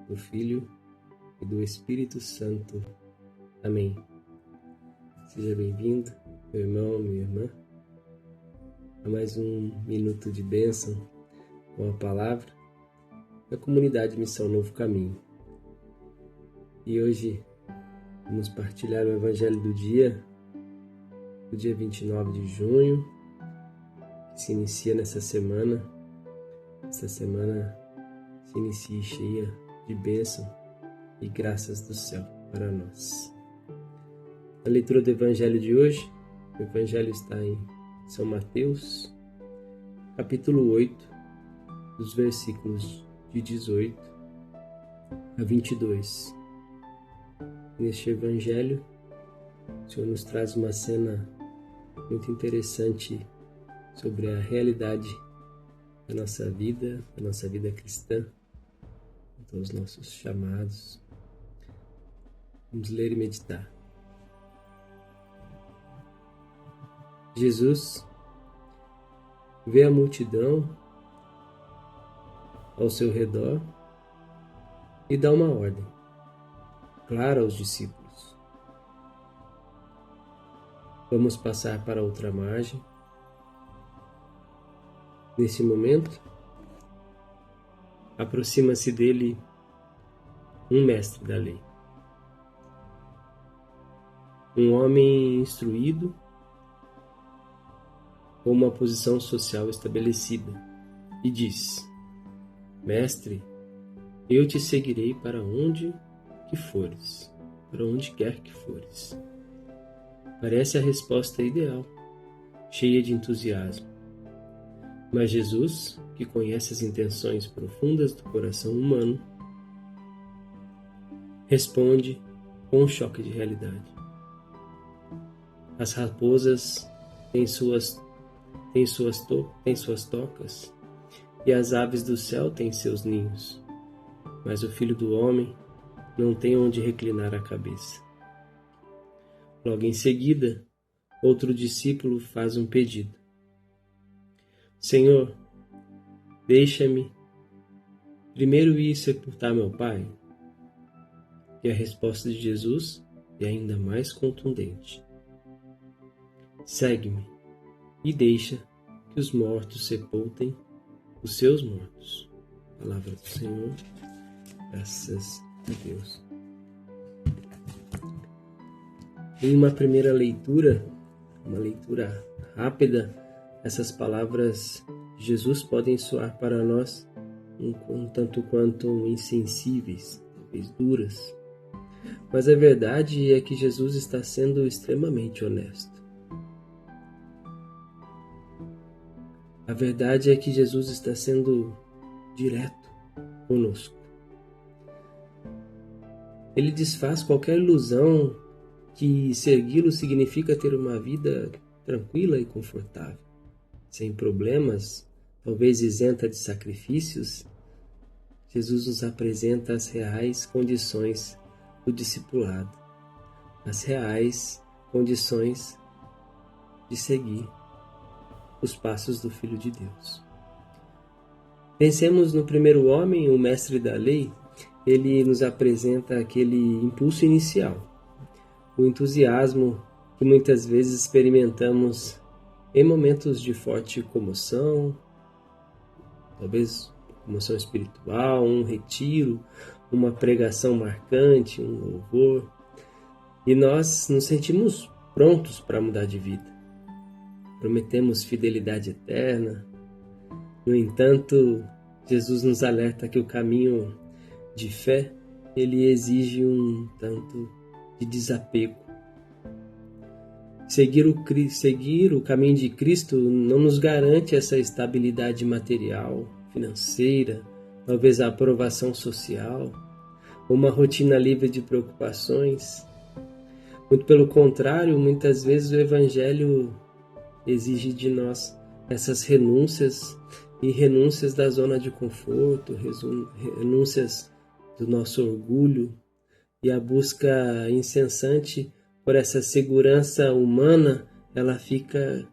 do Filho e do Espírito Santo. Amém. Seja bem-vindo, meu irmão, minha irmã, a mais um minuto de bênção com a palavra da comunidade Missão Novo Caminho. E hoje vamos partilhar o Evangelho do dia 29 de junho, que se inicia nessa semana. Essa semana se inicia cheia de bênção e graças do céu para nós. A leitura do Evangelho de hoje, o Evangelho está em São Mateus, capítulo 8, dos versículos de 18 a 22. Neste Evangelho, o Senhor nos traz uma cena muito interessante sobre a realidade da nossa vida cristã, então os nossos chamados. Vamos ler e meditar. Jesus vê a multidão ao seu redor e dá uma ordem clara aos discípulos. Vamos passar para outra margem. Nesse momento, aproxima-se dele um mestre da lei, um homem instruído com uma posição social estabelecida, e diz: Mestre, eu te seguirei para onde que fores, para onde quer que fores. Parece a resposta ideal, cheia de entusiasmo. Mas Jesus, que conhece as intenções profundas do coração humano, responde com um choque de realidade. As raposas têm suas tocas, e as aves do céu têm seus ninhos, mas o Filho do Homem não tem onde reclinar a cabeça. Logo em seguida, outro discípulo faz um pedido: Senhor, deixa-me primeiro ir sepultar meu pai. E a resposta de Jesus é ainda mais contundente: Segue-me e deixa que os mortos sepultem os seus mortos. Palavra do Senhor, graças a Deus. Em uma primeira leitura, uma leitura rápida, essas palavras de Jesus podem soar para nós um tanto quanto insensíveis, talvez duras. Mas a verdade é que Jesus está sendo extremamente honesto. A verdade é que Jesus está sendo direto conosco. Ele desfaz qualquer ilusão que segui-lo significa ter uma vida tranquila e confortável, sem problemas, talvez isenta de sacrifícios. Jesus nos apresenta as reais condições do discipulado, as reais condições de seguir os passos do Filho de Deus. Pensemos no primeiro homem, o mestre da lei. Ele nos apresenta aquele impulso inicial, o entusiasmo que muitas vezes experimentamos em momentos de forte comoção, talvez comoção espiritual, um retiro, uma pregação marcante, um louvor, e nós nos sentimos prontos para mudar de vida. Prometemos fidelidade eterna. No entanto, Jesus nos alerta que o caminho de fé, ele exige um tanto de desapego. Seguir o caminho de Cristo não nos garante essa estabilidade material, financeira, talvez a aprovação social, uma rotina livre de preocupações. Muito pelo contrário, muitas vezes o Evangelho exige de nós essas renúncias da zona de conforto, renúncias do nosso orgulho e a busca incessante por essa segurança humana, ela fica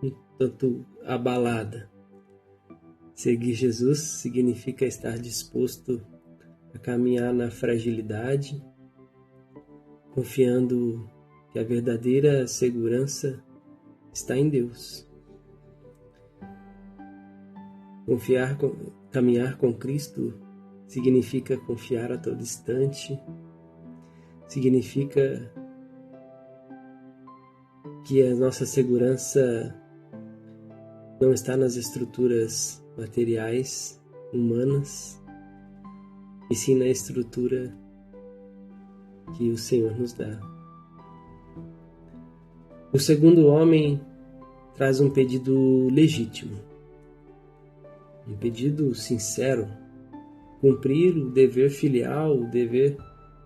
um tanto abalada. Seguir Jesus significa estar disposto a caminhar na fragilidade, confiando que a verdadeira segurança está em Deus. Caminhar com Cristo significa confiar a todo instante, significa que a nossa segurança não está nas estruturas materiais, humanas, e sim na estrutura que o Senhor nos dá. O segundo homem traz um pedido legítimo, um pedido sincero, cumprir o dever filial, o dever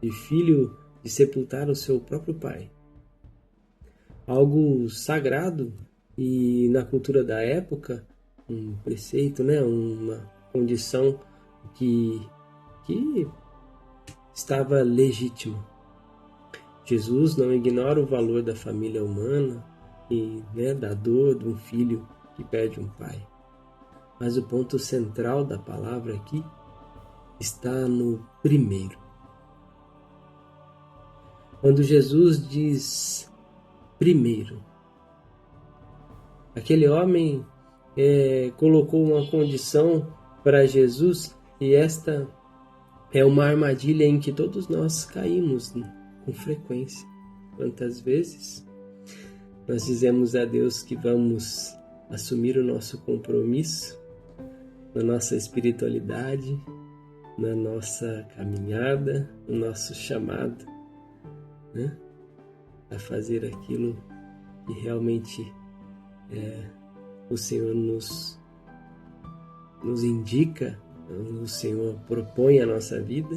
de filho de sepultar o seu próprio pai. Algo sagrado e na cultura da época, um preceito, uma condição que estava legítima. Jesus não ignora o valor da família humana e da dor de um filho que perde um pai. Mas o ponto central da palavra aqui está no primeiro. Quando Jesus diz primeiro, aquele homem colocou uma condição para Jesus, e esta é uma armadilha em que todos nós caímos com frequência. Quantas vezes nós dizemos a Deus que vamos assumir o nosso compromisso na nossa espiritualidade, na nossa caminhada, no nosso chamado, a fazer aquilo que realmente o Senhor nos indica, o Senhor propõe a nossa vida,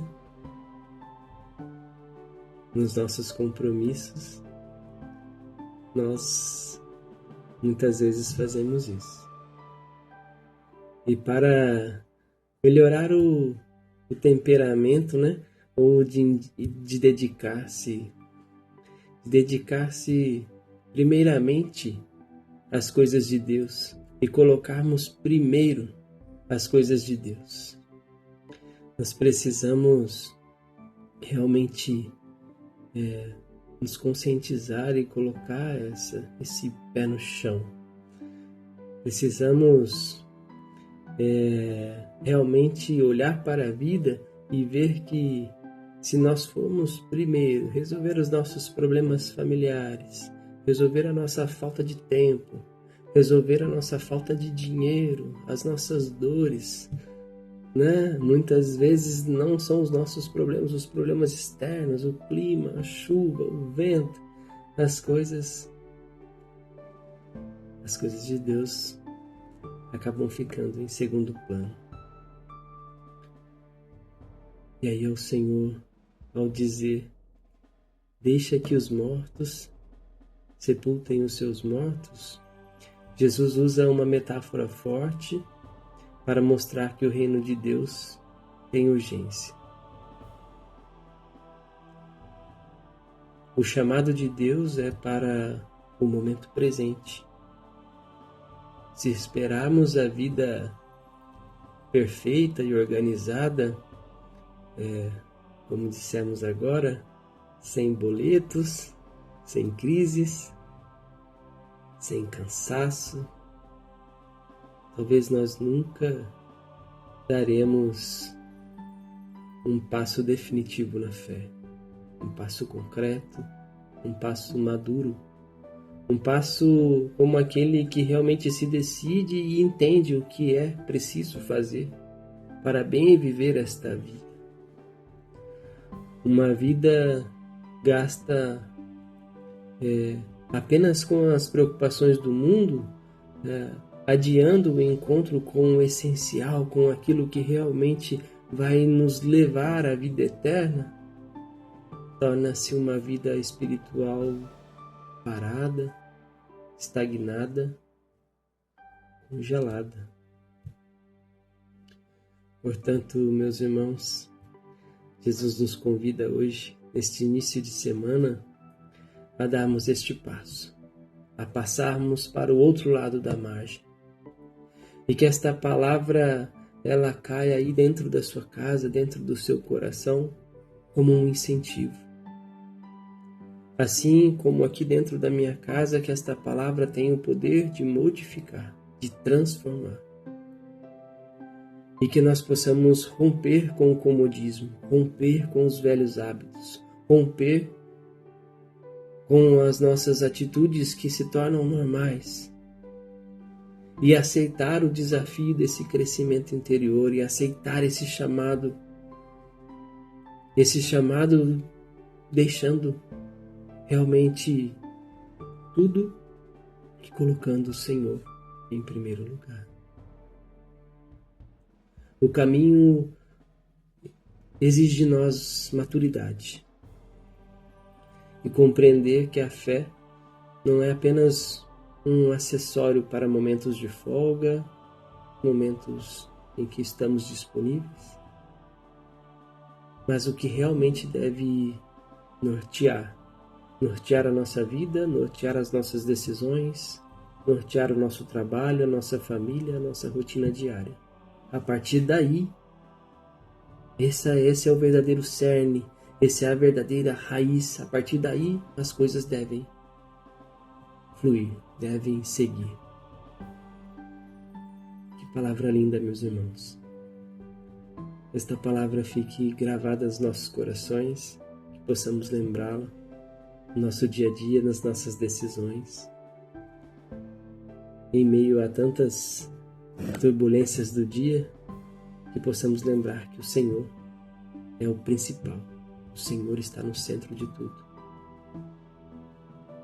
nos nossos compromissos. Nós muitas vezes fazemos isso. E para melhorar o temperamento, ou de dedicar-se primeiramente às coisas de Deus e colocarmos primeiro as coisas de Deus. Nós precisamos realmente nos conscientizar e colocar esse pé no chão. Precisamos realmente olhar para a vida e ver que se nós formos primeiro resolver os nossos problemas familiares, resolver a nossa falta de tempo, resolver a nossa falta de dinheiro, as nossas dores, muitas vezes não são os nossos problemas, os problemas externos, o clima, a chuva, o vento, as coisas de Deus acabam ficando em segundo plano. E aí é o Senhor, ao dizer, deixa que os mortos sepultem os seus mortos, Jesus usa uma metáfora forte para mostrar que o reino de Deus tem urgência. O chamado de Deus é para o momento presente. Se esperarmos a vida perfeita e organizada, como dissemos agora, sem boletos, sem crises, sem cansaço, talvez nós nunca daremos um passo definitivo na fé, um passo concreto, um passo maduro, um passo como aquele que realmente se decide e entende o que é preciso fazer para bem viver esta vida. Uma vida gasta apenas com as preocupações do mundo, adiando o encontro com o essencial, com aquilo que realmente vai nos levar à vida eterna, torna-se uma vida espiritual parada, estagnada, congelada. Portanto, meus irmãos, Jesus nos convida hoje, neste início de semana, a darmos este passo, a passarmos para o outro lado da margem. E que esta palavra ela caia aí dentro da sua casa, dentro do seu coração, como um incentivo. Assim como aqui dentro da minha casa, que esta palavra tem o poder de modificar, de transformar. E que nós possamos romper com o comodismo, romper com os velhos hábitos, romper com as nossas atitudes que se tornam normais e aceitar o desafio desse crescimento interior e aceitar esse chamado deixando realmente tudo e colocando o Senhor em primeiro lugar. O caminho exige de nós maturidade e compreender que a fé não é apenas um acessório para momentos de folga, momentos em que estamos disponíveis, mas o que realmente deve nortear a nossa vida, nortear as nossas decisões, nortear o nosso trabalho, a nossa família, a nossa rotina diária. A partir daí, esse é o verdadeiro cerne, essa é a verdadeira raiz. A partir daí, as coisas devem fluir, devem seguir. Que palavra linda, meus irmãos. Esta palavra fique gravada nos nossos corações, que possamos lembrá-la no nosso dia a dia, nas nossas decisões. Em meio a tantas turbulências do dia, que possamos lembrar que o Senhor é o principal. O Senhor está no centro de tudo.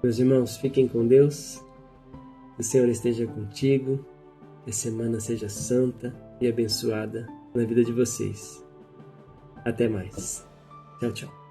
Meus irmãos, fiquem com Deus. O Senhor esteja contigo. Que a semana seja santa e abençoada na vida de vocês. Até mais. Tchau, tchau.